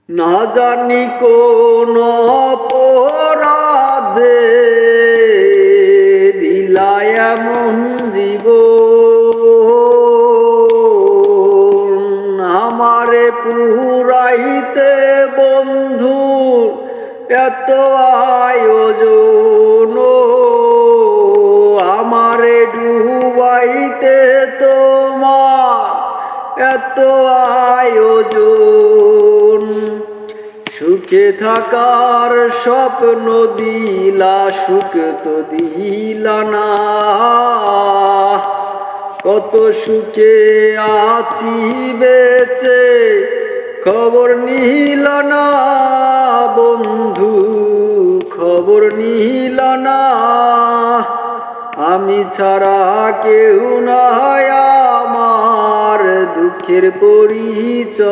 না জানি কোন অপরাধে দিলা এমন জীবন, আমারে পুরাইতে বন্ধুর এত আয়োজন, আমারে ডুবাইতে তোমার এত আয়োজন। সুখে থাকার স্বপ্ন দিলা, সুখ তো দিলা না। কত সুখে আছি বেঁচে খবর নিল না বন্ধু, খবর নিল না। আমি ছাড়া কেউ নাই আমার দুঃখের পরিচয়।